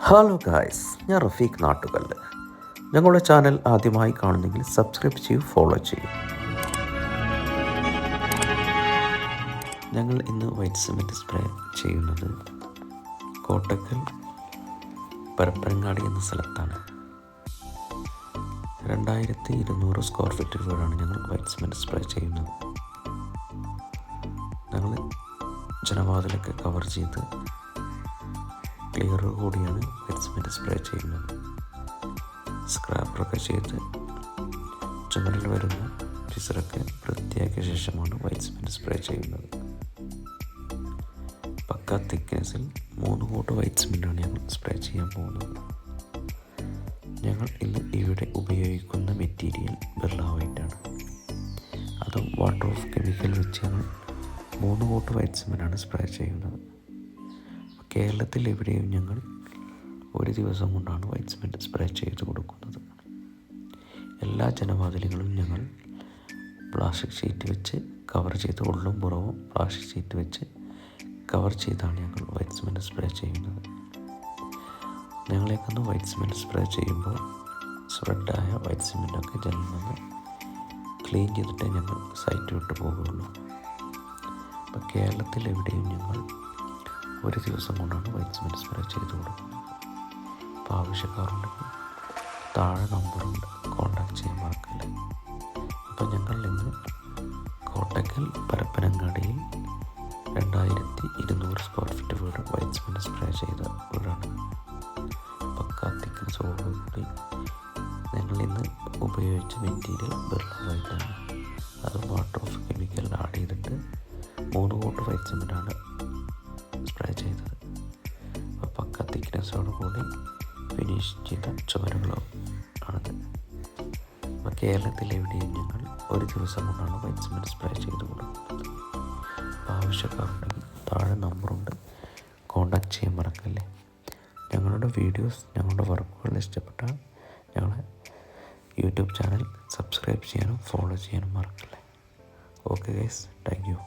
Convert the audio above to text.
Hello guys, ഞാൻ റഫീഖ് നാട്ടുകല്ല്. ഞങ്ങളുടെ channel ആദ്യമായി കാണുന്നെങ്കിൽ സബ്സ്ക്രൈബ് ചെയ്യൂ, ഫോളോ ചെയ്യൂ. ഞങ്ങൾ ഇന്ന് വൈറ്റ് സിമെൻറ്റ് സ്പ്രേ ചെയ്യുന്നത് കോട്ടക്കൽ പരപ്പനങ്ങാടി എന്ന സ്ഥലത്താണ്. 2200 സ്ക്വയർ ഫീറ്റ് വീടാണ് ഞങ്ങൾ വൈറ്റ് സിമെൻറ്റ് സ്പ്രേ ചെയ്യുന്നത്. ഞങ്ങൾ ജനവാതിലൊക്കെ കവർ ചെയ്ത് ക്ലിയർ കൂടിയാണ് വൈറ്റ് സിമെൻറ്റ് സ്പ്രേ ചെയ്യുന്നത്. സ്ക്രാപ്പറൊക്കെ ചെയ്ത് ചുമരിൽ വരുന്ന പിസറൊക്കെ വൃത്തിയാക്കിയ ശേഷമാണ് വൈറ്റ് സിമെൻറ്റ് സ്പ്രേ ചെയ്യുന്നത്. പക്ക തിക്നെസ്സിൽ 3 കോട്ട് വൈറ്റ് സിമെൻറ്റാണ് ഞങ്ങൾ സ്പ്രേ ചെയ്യാൻ പോകുന്നത്. ഞങ്ങൾ ഇന്ന് ഇവിടെ ഉപയോഗിക്കുന്ന മെറ്റീരിയൽ ബിർള വൈറ്റാണ്. അതും വാട്ടർ ഓഫ് കെമിക്കൽ വെച്ച് ഞങ്ങൾ 3 കോട്ട് വൈറ്റ് സിമെൻറ്റാണ് സ്പ്രേ ചെയ്യുന്നത്. കേരളത്തിൽ എവിടെയും ഞങ്ങൾ ഒരു ദിവസം കൊണ്ടാണ് വൈറ്റ് സിമെൻറ്റ് സ്പ്രേ ചെയ്ത് കൊടുക്കുന്നത്. എല്ലാ ജനവാതിലുകളും ഞങ്ങൾ പ്ലാസ്റ്റിക് ഷീറ്റ് വെച്ച് കവർ ചെയ്ത്, ഉള്ളും പുറവും പ്ലാസ്റ്റിക് ഷീറ്റ് വെച്ച് കവർ ചെയ്താണ് ഞങ്ങൾ വൈറ്റ് സിമെൻറ്റ് സ്പ്രേ ചെയ്യുന്നത്. ഞങ്ങളേക്കൊന്ന് വൈറ്റ് സിമെൻറ്റ് സ്പ്രേ ചെയ്യുമ്പോൾ സ്പ്രെഡായ വൈറ്റ് സിമെൻറ്റൊക്കെ ജനലിൽ നിന്ന് ക്ലീൻ ചെയ്തിട്ടേ ഞങ്ങൾ സൈറ്റ് വിട്ട് പോകുകയുള്ളൂ. അപ്പോൾ കേരളത്തിൽ എവിടെയും ഞങ്ങൾ ഒരു ദിവസം കൊണ്ടാണ് വൈറ്റ് സിമെൻറ്റ് സ്പ്രേ ചെയ്ത് കൊടുക്കുന്നത്. അപ്പോൾ ആവശ്യക്കാരുണ്ടെങ്കിൽ താഴെ നമ്പറുണ്ട്, കോൺടാക്ട് ചെയ്യാൻ മറക്കല്ല. അപ്പോൾ ഞങ്ങൾ ഇന്ന് കോട്ടക്കൽ പരപ്പനങ്ങാടിയിൽ 2200 സ്ക്വയർ ഫീറ്റ് വീട് വൈറ്റ് സിമെൻറ്റ് സ്പ്രേ ചെയ്ത വീടാണ്. പക്ക തിക്നെസ്സോടുകൂടി ഞങ്ങൾ ഇന്ന് ഉപയോഗിച്ച മെറ്റീരിയൽ ബിർള വൈറ്റാണ്. അത് വാട്ടർ ഓഫ് കെമിക്കൽ ആഡ് ചെയ്തിട്ട് 3 കോട്ട് വൈറ്റ് സിമെൻറ്റാണ് സ്പ്രേ ചെയ്തത്. അപ്പോൾ പക്ക തിക്നെസ്സോട് കൂടി ഫിനിഷ് ചെയ്ത ചുമരുകളോ ആണത്. അപ്പോൾ കേരളത്തിൽ എവിടെയും ഞങ്ങൾ ഒരു ദിവസം കൊണ്ടാണ് വൈറ്റ് സിമെൻറ്റ് സ്പ്രേ ചെയ്ത് കൊടുക്കുന്നത്. അപ്പോൾ ആവശ്യക്കാരുണ്ടെങ്കിൽ താഴെ നമ്പറുണ്ട്, കോൺടാക്ട് ചെയ്യാൻ മറക്കല്ലേ. ഞങ്ങളുടെ വീഡിയോസ്, ഞങ്ങളുടെ വർക്കുകൾ ഇഷ്ടപ്പെട്ടാൽ ഞങ്ങളെ യൂട്യൂബ് ചാനൽ സബ്സ്ക്രൈബ് ചെയ്യാനും ഫോളോ ചെയ്യാനും മറക്കല്ലേ. Okay guys, thank you.